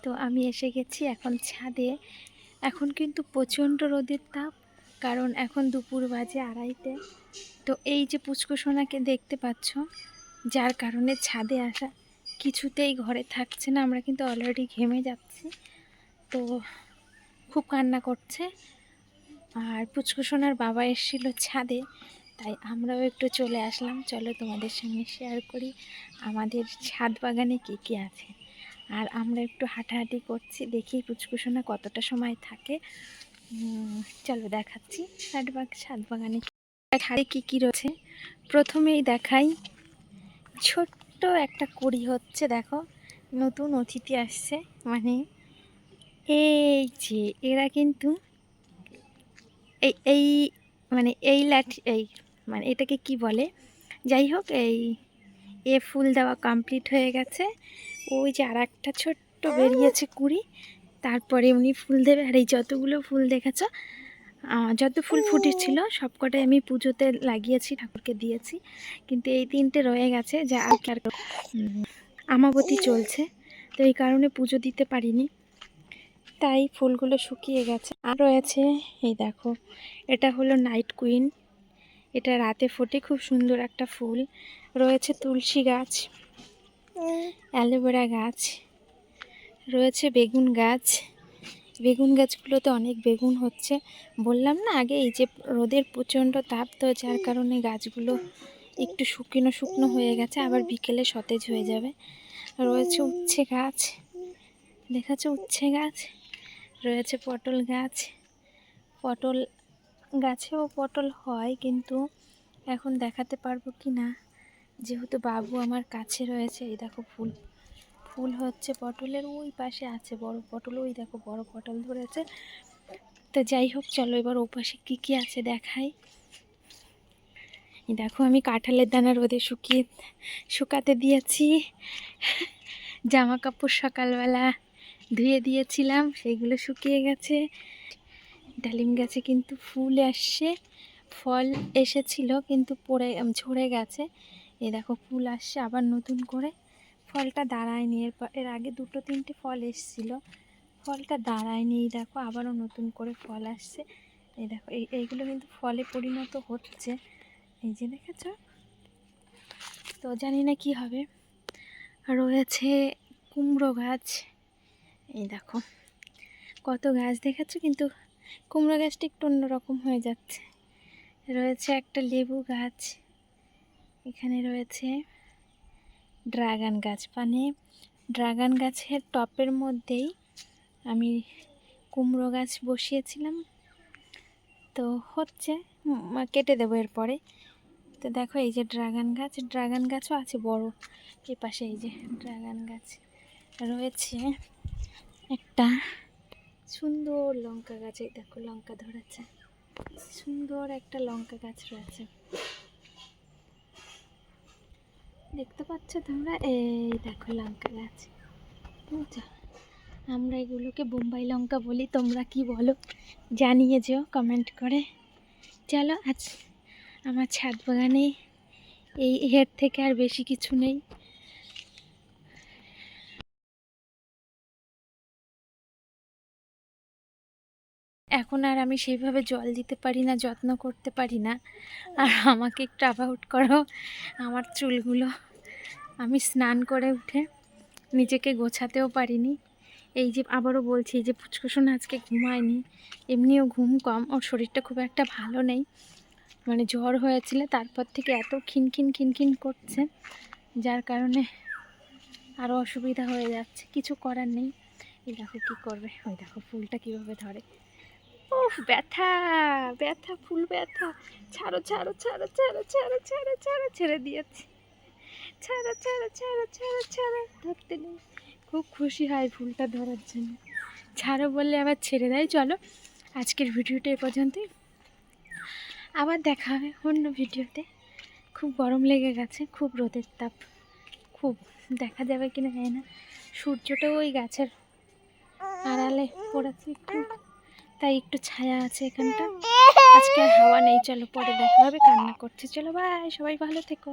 তো আমি এসে গেছি এখন ছাদে। এখন কিন্তু প্রচণ্ড রোদের তাপ, কারণ এখন দুপুর বাজে 2:30। তো এই যে পুচকুসোনাকে দেখতে পাচ্ছ, যার কারণে ছাদে আসা, কিছুতেই ঘরে থাকছে না। আমরা কিন্তু অলরেডি ঘেমে যাচ্ছি, তো খুব কান্না করছে। আর পুচকুসোনার বাবা এসেছিল ছাদে, তাই আমরাও একটু চলে আসলাম। চলো তোমাদের সঙ্গে শেয়ার করি আমাদের ছাদ বাগানে কী কী আছে। আর আমরা একটু হাঁটাহাঁটি করছি, দেখি পুচকুসোনা কতটা সময় থাকে। চলো দেখাচ্ছি ছাদ বাগানে হাড়ে কী কী রয়েছে। প্রথমেই দেখাই, ছোট্ট একটা কুড়ি হচ্ছে, দেখো নতুন অতিথি আসছে। মানে এই যে এরা কিন্তু এই এই মানে এই লাঠি, এই মানে এটাকে কি বলে, যাই হোক, এ ফুল দেওয়া কমপ্লিট হয়ে গেছে। ওই যে আর একটা ছোট্ট বেরিয়েছে কুড়ি, তারপরে উনি ফুল দেবে। আর এই যতগুলো ফুল দেখেছ, যত ফুল ফুটেছিল সবকটাই আমি পুজোতে লাগিয়েছি, ঠাকুরকে দিয়েছি। কিন্তু এই 3টে রয়ে গেছে, যা আর আমাবতী চলছে, তো এই কারণে পুজো দিতে পারিনি, তাই ফুলগুলো শুকিয়ে গেছে। আর রয়েছে এই দেখো, এটা হলো নাইট কুইন, এটা রাতে ফোটে, খুব সুন্দর একটা ফুল। রয়েছে তুলসী গাছ, অ্যালোভেরা গাছ, রয়েছে বেগুন গাছ। বেগুন গাছগুলোতে অনেক বেগুন হচ্ছে। বললাম না আগে, এই যে রোদের প্রচণ্ড তাপ, তো যার কারণে গাছগুলো একটু শুকনো শুকনো হয়ে গেছে, আবার বিকেলে সতেজ হয়ে যাবে। রয়েছে উচ্ছে গাছ, দেখাচ্ছে উচ্ছে গাছ। রয়েছে পটল গাছ, পটল গাছেও পটল হয়, কিন্তু এখন দেখাতে পারবো কি না, যেহেতু বাবু আমার কাছে রয়েছে। এই দেখো ফুল ফুল হচ্ছে পটলের, ওই পাশে আছে বড় পটল, ওই দেখো বড় পটল ধরেছে। তো যাই হোক, চলো এবার ও পাশে কী কী আছে দেখাই। দেখো আমি কাঁঠালের দানা রোদে শুকাতে দিয়েছি। জামা কাপড় সকালবেলা ধুয়ে দিয়েছিলাম, সেইগুলো শুকিয়ে গেছে। ডালিম গাছে কিন্তু ফুল আসছে, ফল এসেছিল কিন্তু ঝরে গেছে। এই দেখো ফুল আসছে আবার নতুন করে, ফলটা দাঁড়ায়নি। এর আগে 2-3টে ফল এসেছিলো, ফলটা দাঁড়ায়নি। এই দেখো আবারও নতুন করে ফল আসছে। এই দেখো এইগুলো কিন্তু ফলে পরিণত হচ্ছে, এই যে দেখেছ। তো জানি না কি হবে। রয়েছে কুমড়ো গাছ, এই দেখো কত গাছ দেখাচ্ছ, কিন্তু কুমড়ো গাছটা একটু অন্যরকম হয়ে যাচ্ছে। রয়েছে একটা লেবু গাছ, এখানে রয়েছে ড্রাগন গাছ। মানে ড্রাগন গাছের টপের মধ্যেই আমি কুমড়ো গাছ বসিয়েছিলাম, তো হচ্ছে, কেটে দেবো এরপরে। তো দেখো এই যে ড্রাগন গাছও আছে বড়, এই পাশে এই যে ড্রাগন গাছ রয়েছে। একটা সুন্দর লঙ্কা গাছ, এই দেখো লঙ্কা ধরেছে, সুন্দর একটা লঙ্কা গাছ রয়েছে, দেখতে পাচ্ছ তোমরা। এই দেখো লঙ্কা গাছ, বুঝছো? আমরা এগুলোকে বোম্বাই লঙ্কা বলি, তোমরা কি বলো জানিয়ে যেও কমেন্ট করে। চলো আজ আমার ছাদ বাগানে এর থেকে আর বেশি কিছু নেই। এখন আর আমি সেইভাবে জল দিতে পারি না, যত্ন করতে পারি না। আর আমাকে একটু অ্যাবাউট করো আমার চুলগুলো। আমি স্নান করে উঠে নিজেকে গোছাতেও পারিনি। এই যে আবারও বলছি, যে পুচকুসোনা আজকে ঘুমায়নি, এমনিও ঘুম কম, ওর শরীরটা খুব একটা ভালো নেই। মানে জ্বর হয়েছিল, তারপর থেকে এত খিনখিন করছে, যার কারণে আরও অসুবিধা হয়ে যাচ্ছে। কিছু করার নেই। এই দেখো কী করবে, ওই দেখো ফুলটা কীভাবে ধরে। উফ, ব্যথা ব্যথা, ফুল ব্যথা। ছাড়ো ছাড়ো ছাড়ো ছাড়ো ছাড়ো ছাড়ো ছাড়ো, ছেড়ে দিয়েছি। ছাড়ো ছাড়ো ছাড়ো ছাড়ো ছাড়ো, ধরতে নেই। খুব খুশি হয় ফুলটা ধরার জন্য, ছাড়ো বললে আবার ছেড়ে দেয়। চলো আজকের ভিডিওটা এ পর্যন্তই, আবার দেখা হবে অন্য ভিডিওতে। খুব গরম লেগে গেছে, খুব রোদের তাপ, খুব দেখা যাবে কিনা জানি না। সূর্যটাও ওই গাছের আড়ালে পড়েছে একটু, তাই একটু ছায়া আছে এখানটা। আজকে আর হাওয়া নেই। চলো পরে দেখা হবে, কান্না করছে। চলো বাই, সবাই ভালো থেকো।